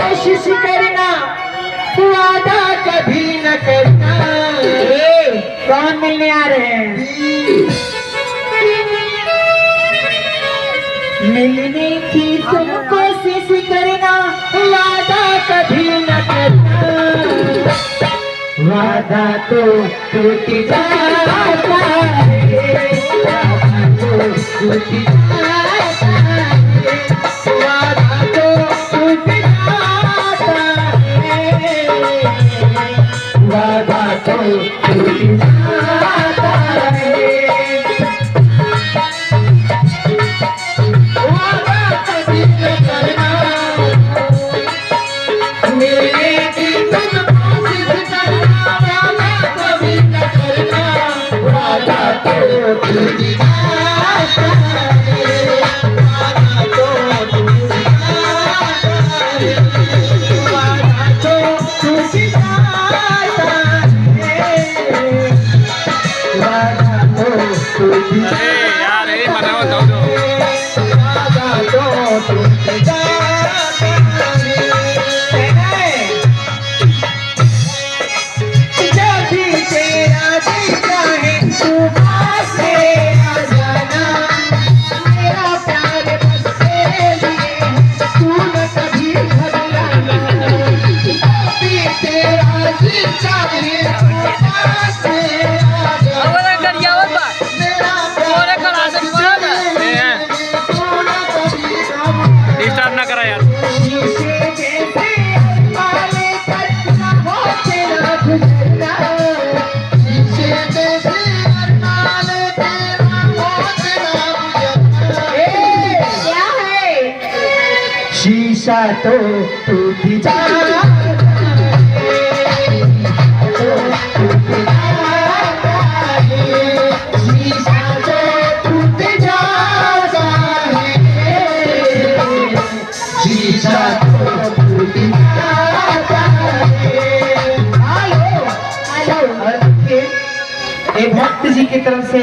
कोशिश करना, वादा कभी न करना। कौन मिलने आ रहे हैं? मिलने की तुम कोशिश करना, वादा कभी न करना। वादा तो टूट जाता है, वादा तो टूट जाता है, वादा तो टूट जाता है, वादा तो टूट जाता है। यार ये बनाओ दो डिस्टर्ब ना करा यार। शीशा तो टूट जाता है, शीशा तो टूट जाता है, शीशा तो टूट जाता है। हेलो हेलो, एक भक्त जी की तरफ से